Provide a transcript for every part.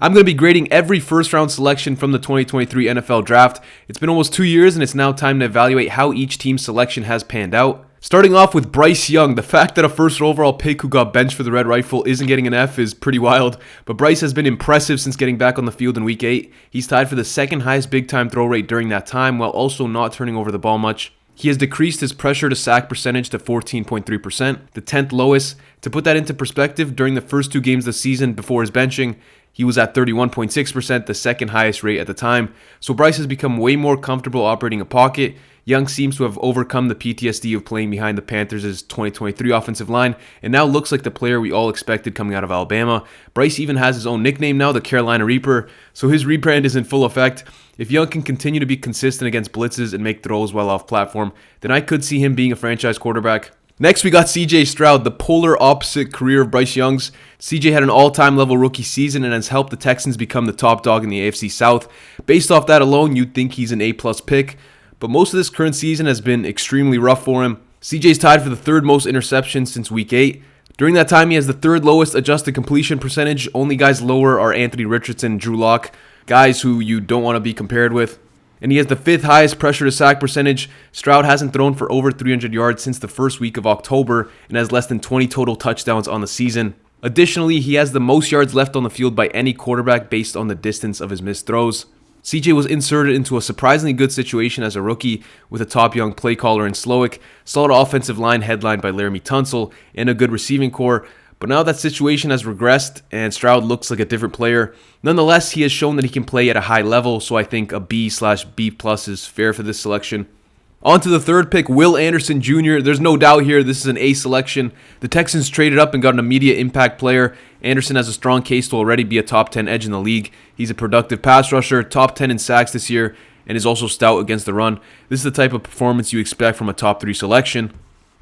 I'm going to be grading every first-round selection from the 2023 NFL Draft. It's been almost 2 years, and it's now time to evaluate how each team's selection has panned out. Starting off with Bryce Young, the fact that a first overall pick who got benched for the Red Rifle isn't getting an F is pretty wild, but Bryce has been impressive since getting back on the field in Week 8. He's tied for the second highest big-time throw rate during that time, while also not turning over the ball much. He has decreased his pressure to sack percentage to 14.3%, the 10th lowest. To put that into perspective, during the first 2 games of the season before his benching, he was at 31.6%, the second highest rate at the time. So Bryce has become way more comfortable operating a pocket. Young seems to have overcome the PTSD of playing behind the Panthers' 2023 offensive line and now looks like the player we all expected coming out of Alabama. Bryce even has his own nickname now, the Carolina Reaper, so his rebrand is in full effect. If Young can continue to be consistent against blitzes and make throws well off platform, then I could see him being a franchise quarterback. Next, we got CJ Stroud, the polar opposite career of Bryce Young's. CJ had an all-time level rookie season and has helped the Texans become the top dog in the AFC South. Based off that alone, you'd think he's an A-plus pick, but most of this current season has been extremely rough for him. CJ's tied for the 3rd most interceptions since Week 8. During that time, he has the 3rd lowest adjusted completion percentage. Only guys lower are Anthony Richardson and Drew Lock, guys who you don't want to be compared with. And he has the 5th highest pressure to sack percentage. Stroud hasn't thrown for over 300 yards since the first week of October and has less than 20 total touchdowns on the season. Additionally, he has the most yards left on the field by any quarterback based on the distance of his missed throws. CJ was inserted into a surprisingly good situation as a rookie with a top young play caller in Slowick, solid offensive line headlined by Laramie Tunsil, and a good receiving core. But now that situation has regressed and Stroud looks like a different player. Nonetheless, he has shown that he can play at a high level, so I think a B/B+ is fair for this selection. On to the 3rd pick, Will Anderson Jr. There's no doubt here this is an A selection. The Texans traded up and got an immediate impact player. Anderson has a strong case to already be a top 10 edge in the league. He's a productive pass rusher, top 10 in sacks this year, and is also stout against the run. This is the type of performance you expect from a top 3 selection.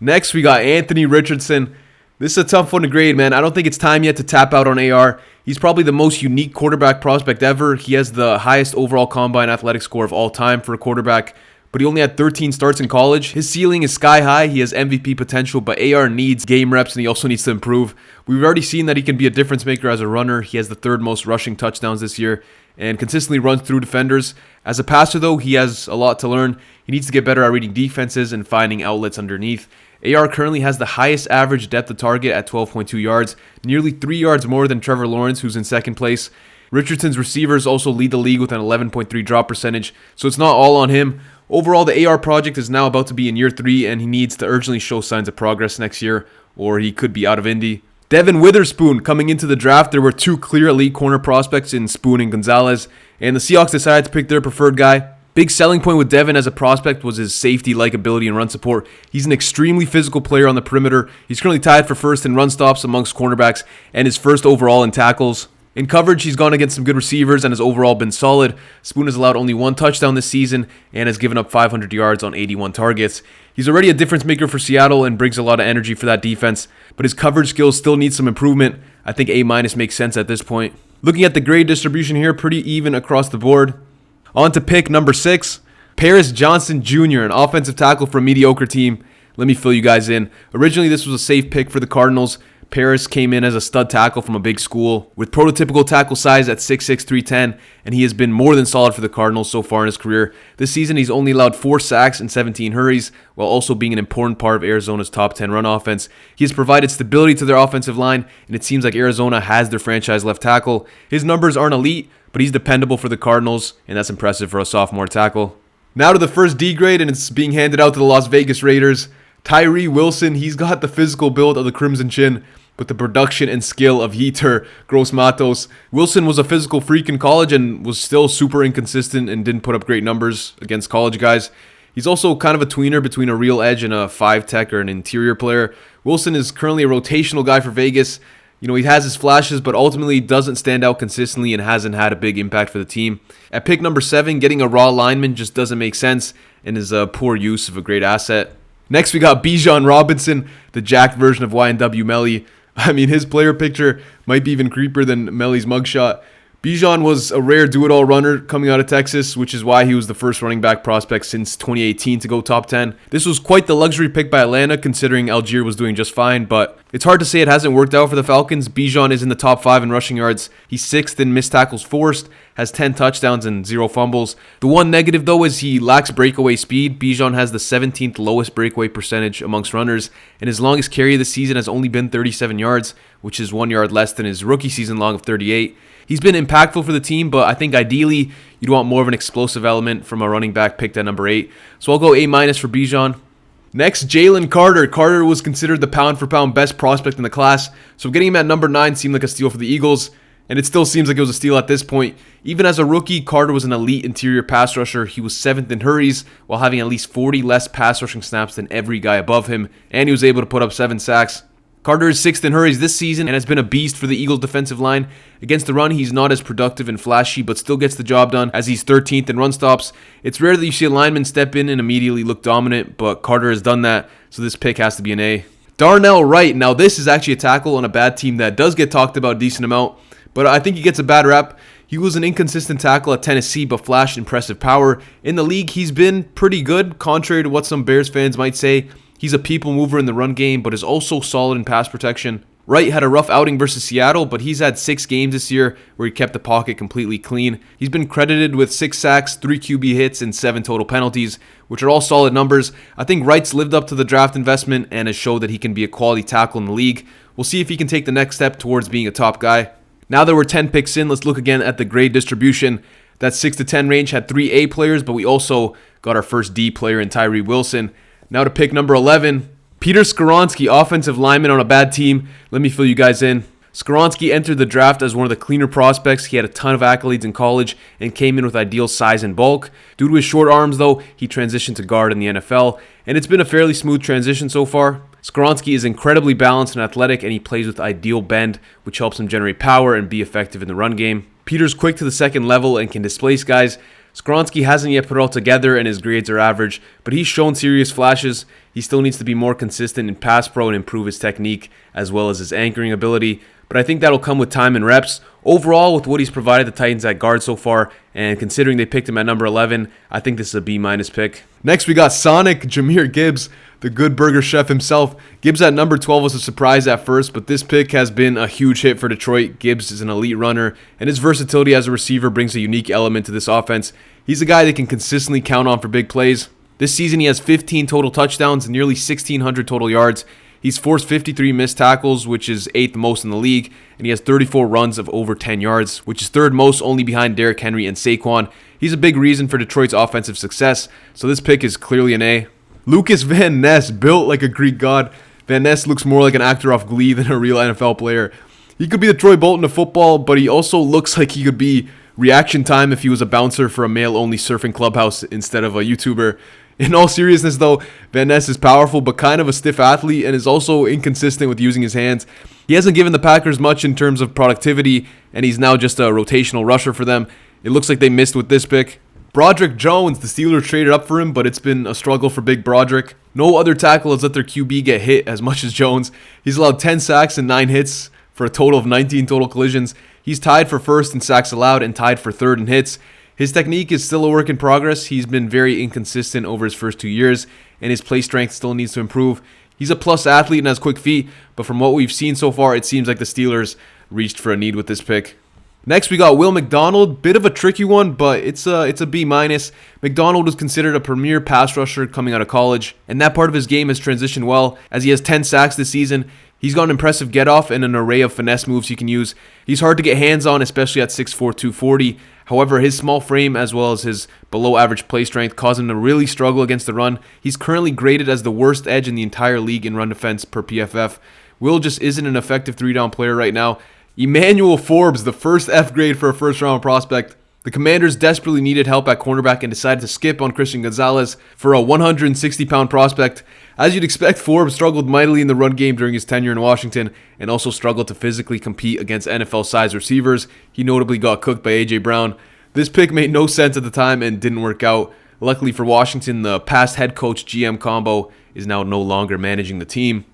Next, we got Anthony Richardson. This is a tough one to grade, man. I don't think it's time yet to tap out on AR. He's probably the most unique quarterback prospect ever. He has the highest overall combine athletic score of all time for a quarterback, but he only had 13 starts in college. His ceiling is sky high. He has MVP potential, but AR needs game reps and he also needs to improve. We've already seen that he can be a difference maker as a runner. He has the 3rd most rushing touchdowns this year and consistently runs through defenders. As a passer, though, he has a lot to learn. He needs to get better at reading defenses and finding outlets underneath. AR currently has the highest average depth of target at 12.2 yards, nearly 3 yards more than Trevor Lawrence, who's in 2nd place. Richardson's receivers also lead the league with an 11.3 drop percentage, so it's not all on him. Overall, the AR project is now about to be in year 3, and he needs to urgently show signs of progress next year, or he could be out of Indy. Devin Witherspoon, coming into the draft, there were 2 clear elite corner prospects in Spoon and Gonzalez, and the Seahawks decided to pick their preferred guy. Big selling point with Devin as a prospect was his safety-like ability and run support. He's an extremely physical player on the perimeter. He's currently tied for 1st in run stops amongst cornerbacks and is 1st overall in tackles. In coverage, he's gone against some good receivers and has overall been solid. Spoon has allowed only 1 touchdown this season and has given up 500 yards on 81 targets. He's already a difference maker for Seattle and brings a lot of energy for that defense, but his coverage skills still need some improvement. I think A- makes sense at this point. Looking at the grade distribution here, pretty even across the board. On to pick number 6, Paris Johnson Jr., an offensive tackle for a mediocre team. Let me fill you guys in. Originally, this was a safe pick for the Cardinals. Paris came in as a stud tackle from a big school with prototypical tackle size at 6'6", 310, and he has been more than solid for the Cardinals so far in his career. This season, he's only allowed 4 sacks and 17 hurries, while also being an important part of Arizona's top 10 run offense. He has provided stability to their offensive line, and it seems like Arizona has their franchise left tackle. His numbers aren't elite, but he's dependable for the Cardinals, and that's impressive for a sophomore tackle. Now to the first D grade, and it's being handed out to the Las Vegas Raiders. Tyree Wilson, he's got the physical build of the Crimson Chin, but the production and skill of Yetur Gross-Matos. Wilson was a physical freak in college and was still super inconsistent and didn't put up great numbers against college guys. He's also kind of a tweener between a real edge and a 5-tech or an interior player. Wilson is currently a rotational guy for Vegas. You know, he has his flashes, but ultimately doesn't stand out consistently and hasn't had a big impact for the team. At pick number 7, getting a raw lineman just doesn't make sense and is a poor use of a great asset. Next, we got Bijan Robinson, the jacked version of YNW Melly. I mean, his player picture might be even creepier than Melly's mugshot. Bijan was a rare do-it-all runner coming out of Texas, which is why he was the first running back prospect since 2018 to go top 10. This was quite the luxury pick by Atlanta, considering Algier was doing just fine, but it's hard to say it hasn't worked out for the Falcons. Bijan is in the top 5 in rushing yards. He's 6th in missed tackles forced, has 10 touchdowns and 0 fumbles. The one negative, though, is he lacks breakaway speed. Bijan has the 17th lowest breakaway percentage amongst runners, and his longest carry of the season has only been 37 yards, which is 1 yard less than his rookie season long of 38. He's been impactful for the team, but I think ideally you'd want more of an explosive element from a running back picked at number 8. So I'll go A- for Bijan. Next, Jalen Carter. Carter was considered the pound-for-pound best prospect in the class, so getting him at number 9 seemed like a steal for the Eagles, and it still seems like it was a steal at this point. Even as a rookie, Carter was an elite interior pass rusher. He was 7th in hurries, while having at least 40 less pass rushing snaps than every guy above him, and he was able to put up 7 sacks. Carter is 6th in hurries this season and has been a beast for the Eagles defensive line. Against the run, he's not as productive and flashy, but still gets the job done as he's 13th in run stops. It's rare that you see a lineman step in and immediately look dominant, but Carter has done that, so this pick has to be an A. Darnell Wright. Now this is actually a tackle on a bad team that does get talked about a decent amount, but I think he gets a bad rep. He was an inconsistent tackle at Tennessee, but flashed impressive power. In the league, he's been pretty good, contrary to what some Bears fans might say. He's a people mover in the run game, but is also solid in pass protection. Wright had a rough outing versus Seattle, but he's had 6 games this year where he kept the pocket completely clean. He's been credited with 6 sacks, 3 QB hits, and 7 total penalties, which are all solid numbers. I think Wright's lived up to the draft investment and has showed that he can be a quality tackle in the league. We'll see if he can take the next step towards being a top guy. Now that we're 10 picks in, let's look again at the grade distribution. That 6 to 10 range had 3 A players, but we also got our first D player in Tyree Wilson. Now to pick number 11, Peter Skoronski, offensive lineman on a bad team. Let me fill you guys in. Skoronski entered the draft as one of the cleaner prospects. He had a ton of accolades in college and came in with ideal size and bulk. Due to his short arms, though, he transitioned to guard in the NFL, and it's been a fairly smooth transition so far. Skoronski is incredibly balanced and athletic, and he plays with ideal bend, which helps him generate power and be effective in the run game. Peter's quick to the second level and can displace guys. Skoronski hasn't yet put it all together and his grades are average, but he's shown serious flashes. He still needs to be more consistent in pass pro and improve his technique as well as his anchoring ability, but I think that'll come with time and reps. Overall, with what he's provided the Titans at guard so far, and considering they picked him at number 11, I think this is a B- pick. Next, we got Sonic Jahmyr Gibbs, the good burger chef himself. Gibbs at number 12 was a surprise at first, but this pick has been a huge hit for Detroit. Gibbs is an elite runner, and his versatility as a receiver brings a unique element to this offense. He's a guy they can consistently count on for big plays. This season, he has 15 total touchdowns and nearly 1,600 total yards. He's forced 53 missed tackles, which is 8th most in the league, and he has 34 runs of over 10 yards, which is 3rd most only behind Derrick Henry and Saquon. He's a big reason for Detroit's offensive success, so this pick is clearly an A. Lucas Van Ness, built like a Greek god. Van Ness looks more like an actor off Glee than a real NFL player. He could be the Troy Bolton of football, but he also looks like he could be reaction time if he was a bouncer for a male-only surfing clubhouse instead of a YouTuber. In all seriousness, though, Van Ness is powerful but kind of a stiff athlete and is also inconsistent with using his hands. He hasn't given the Packers much in terms of productivity, and he's now just a rotational rusher for them. It looks like they missed with this pick. Broderick Jones, the Steelers traded up for him, but it's been a struggle for Big Broderick. No other tackle has let their QB get hit as much as Jones. He's allowed 10 sacks and 9 hits for a total of 19 total collisions. He's tied for first in sacks allowed and tied for 3rd in hits. His technique is still a work in progress. He's been very inconsistent over his first 2 years, and his play strength still needs to improve. He's a plus athlete and has quick feet, but from what we've seen so far, it seems like the Steelers reached for a need with this pick. Next, we got Will McDonald. Bit of a tricky one, but it's a B-. McDonald was considered a premier pass rusher coming out of college, and that part of his game has transitioned well, as he has 10 sacks this season. He's got an impressive get-off and an array of finesse moves he can use. He's hard to get hands on, especially at 6'4", 240. However, his small frame as well as his below-average play strength cause him to really struggle against the run. He's currently graded as the worst edge in the entire league in run defense per PFF. Will just isn't an effective 3-down player right now. Emmanuel Forbes, the first F grade for a first-round prospect. The Commanders desperately needed help at cornerback and decided to skip on Christian Gonzalez for a 160-pound prospect. As you'd expect, Forbes struggled mightily in the run game during his tenure in Washington and also struggled to physically compete against NFL-sized receivers. He notably got cooked by A.J. Brown. This pick made no sense at the time and didn't work out. Luckily for Washington, the past head coach GM combo is now no longer managing the team.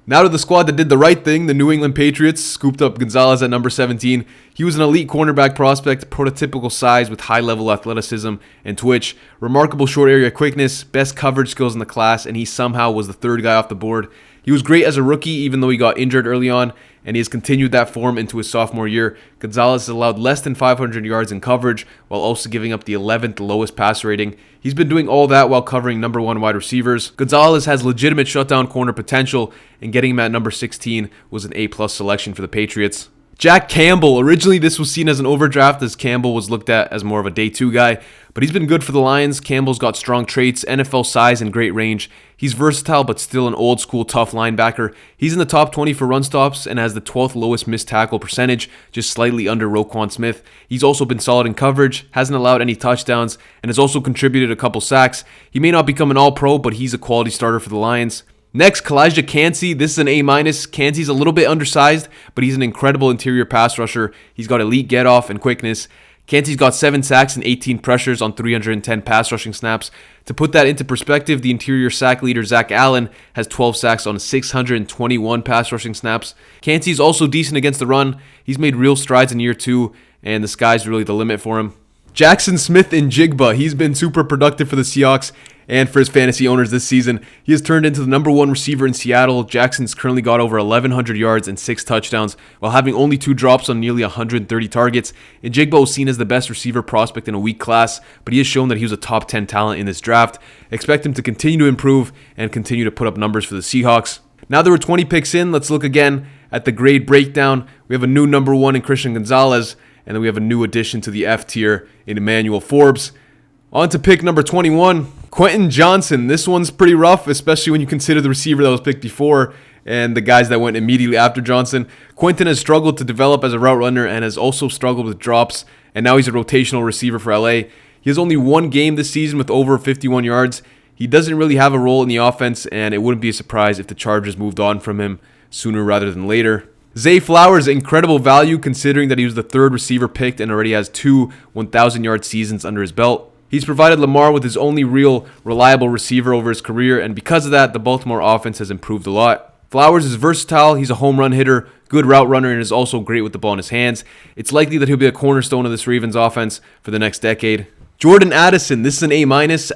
Now to the squad that did the right thing. The New England Patriots scooped up Gonzalez at number 17. He was an elite cornerback prospect, prototypical size with high-level athleticism and twitch, remarkable short area quickness, best coverage skills in the class, and he somehow was the third guy off the board. He was great as a rookie, even though he got injured early on, and he has continued that form into his sophomore year. Gonzalez has allowed less than 500 yards in coverage, while also giving up the 11th lowest passer rating. He's been doing all that while covering number 1 wide receivers. Gonzalez has legitimate shutdown corner potential, and getting him at number 16 was an A+ selection for the Patriots. Jack Campbell. Originally, this was seen as an overdraft as Campbell was looked at as more of a day 2 guy, but he's been good for the Lions. Campbell's got strong traits, NFL size, and great range. He's versatile, but still an old school tough linebacker. He's in the top 20 for run stops and has the 12th lowest missed tackle percentage, just slightly under Roquan Smith. He's also been solid in coverage, hasn't allowed any touchdowns, and has also contributed a couple sacks. He may not become an all-pro, but he's a quality starter for the Lions. Next, Kalijah Kancey. This is an A-. Kancey's a little bit undersized, but he's an incredible interior pass rusher. He's got elite get-off and quickness. Kancey's got 7 sacks and 18 pressures on 310 pass rushing snaps. To put that into perspective, the interior sack leader, Zach Allen, has 12 sacks on 621 pass rushing snaps. Kancey's also decent against the run. He's made real strides in year 2, and the sky's really the limit for him. Jackson Smith-Njigba. He's been super productive for the Seahawks and for his fantasy owners this season. He has turned into the number 1 receiver in Seattle. Jackson's currently got over 1,100 yards and 6 touchdowns while having only 2 drops on nearly 130 targets. Njigba was seen as the best receiver prospect in a weak class, but he has shown that he was a top 10 talent in this draft. Expect him to continue to improve and continue to put up numbers for the Seahawks. Now there were 20 picks in. Let's look again at the grade breakdown. We have a new number 1 in Christian Gonzalez, and then we have a new addition to the F tier in Emmanuel Forbes. On to pick number 21, Quentin Johnson. This one's pretty rough, especially when you consider the receiver that was picked before and the guys that went immediately after Johnson. Quentin has struggled to develop as a route runner and has also struggled with drops, and now he's a rotational receiver for LA. He has only 1 game this season with over 51 yards. He doesn't really have a role in the offense, and it wouldn't be a surprise if the Chargers moved on from him sooner rather than later. Zay Flowers, incredible value considering that he was the 3rd receiver picked and already has 2 1,000-yard seasons under his belt. He's provided Lamar with his only real reliable receiver over his career, and because of that, the Baltimore offense has improved a lot. Flowers is versatile. He's a home run hitter, good route runner, and is also great with the ball in his hands. It's likely that he'll be a cornerstone of this Ravens offense for the next decade. Jordan Addison. This is an A-.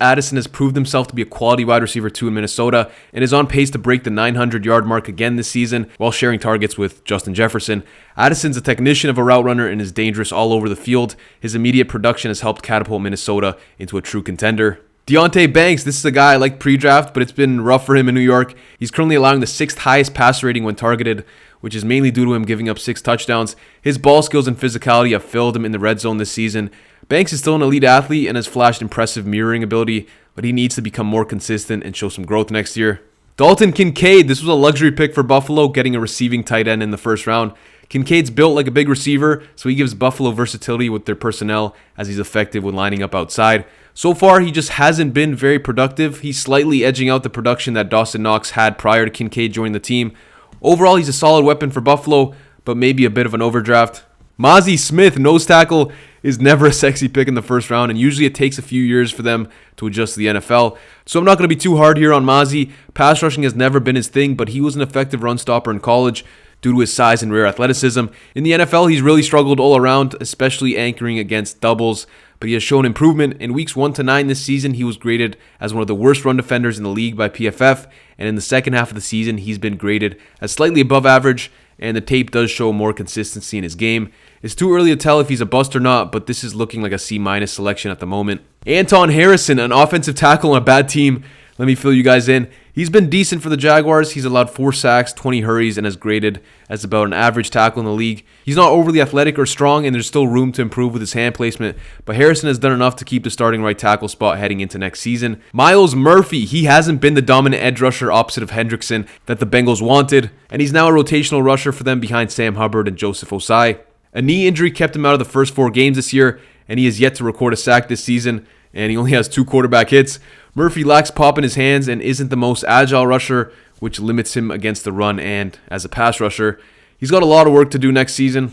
Addison has proved himself to be a quality wide receiver 2 in Minnesota and is on pace to break the 900-yard mark again this season while sharing targets with Justin Jefferson. Addison's a technician of a route runner and is dangerous all over the field. His immediate production has helped catapult Minnesota into a true contender. Deonte Banks. This is a guy I like pre-draft, but it's been rough for him in New York. He's currently allowing the 6th highest passer rating when targeted, which is mainly due to him giving up 6 touchdowns. His ball skills and physicality have failed him in the red zone this season. Banks is still an elite athlete and has flashed impressive mirroring ability, but he needs to become more consistent and show some growth next year. Dalton Kincaid. This was a luxury pick for Buffalo, getting a receiving tight end in the 1st round. Kincaid's built like a big receiver, so he gives Buffalo versatility with their personnel as he's effective when lining up outside. So far, he just hasn't been very productive. He's slightly edging out the production that Dawson Knox had prior to Kincaid joining the team. Overall, he's a solid weapon for Buffalo, but maybe a bit of an overdraft. Mozzie Smith, nose tackle, is never a sexy pick in the 1st round, and usually it takes a few years for them to adjust to the NFL. So I'm not going to be too hard here on Mozzie. Pass rushing has never been his thing, but he was an effective run stopper in college due to his size and rare athleticism. In the NFL, he's really struggled all around, especially anchoring against doubles, but he has shown improvement. In weeks 1 to 9 this season, he was graded as one of the worst run defenders in the league by PFF, and in the second half of the season, he's been graded as slightly above average, and the tape does show more consistency in his game. It's too early to tell if he's a bust or not, but this is looking like a C- selection at the moment. Anton Harrison, an offensive tackle on a bad team. Let me fill you guys in. He's been decent for the Jaguars. He's allowed 4 sacks, 20 hurries, and is graded as about an average tackle in the league. He's not overly athletic or strong, and there's still room to improve with his hand placement, but Harrison has done enough to keep the starting right tackle spot heading into next season. Myles Murphy, he hasn't been the dominant edge rusher opposite of Hendrickson that the Bengals wanted, and he's now a rotational rusher for them behind Sam Hubbard and Joseph Osai. A knee injury kept him out of the first 4 games this year, and he has yet to record a sack this season, and he only has 2 quarterback hits. Murphy lacks pop in his hands and isn't the most agile rusher, which limits him against the run and as a pass rusher. He's got a lot of work to do next season.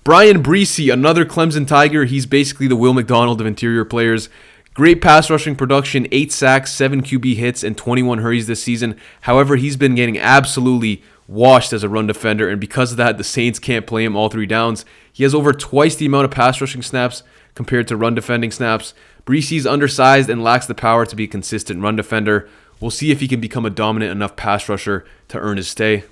Brian Breesy, another Clemson Tiger. He's basically the Will McDonald of interior players. Great pass rushing production, 8 sacks, 7 QB hits, and 21 hurries this season. However, he's been getting absolutely washed as a run defender, and because of that, the Saints can't play him all 3 downs. He has over twice the amount of pass rushing snaps compared to run defending snaps. Bressee's undersized and lacks the power to be a consistent run defender. We'll see if he can become a dominant enough pass rusher to earn his stay.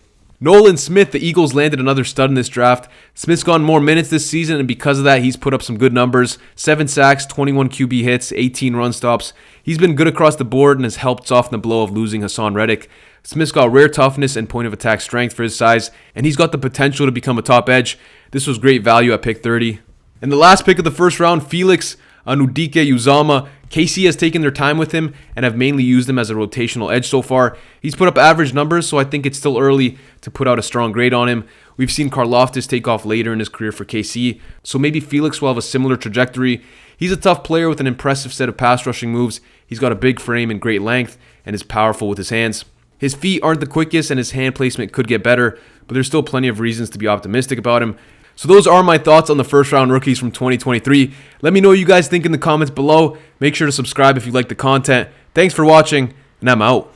Nolan Smith, the Eagles landed another stud in this draft. Smith's gotten more minutes this season, and because of that, he's put up some good numbers. 7 sacks, 21 QB hits, 18 run stops. He's been good across the board and has helped soften the blow of losing Hassan Reddick. Smith's got rare toughness and point of attack strength for his size, and he's got the potential to become a top edge. This was great value at pick 30. And the last pick of the first round, Felix Anudike-Uzomah. KC has taken their time with him and have mainly used him as a rotational edge so far. He's put up average numbers, so I think it's still early to put out a strong grade on him. We've seen Karlaftis take off later in his career for KC, so maybe Felix will have a similar trajectory. He's a tough player with an impressive set of pass rushing moves. He's got a big frame and great length, and is powerful with his hands. His feet aren't the quickest, and his hand placement could get better, but there's still plenty of reasons to be optimistic about him. So those are my thoughts on the first round rookies from 2023. Let me know what you guys think in the comments below. Make sure to subscribe if you like the content. Thanks for watching, and I'm out.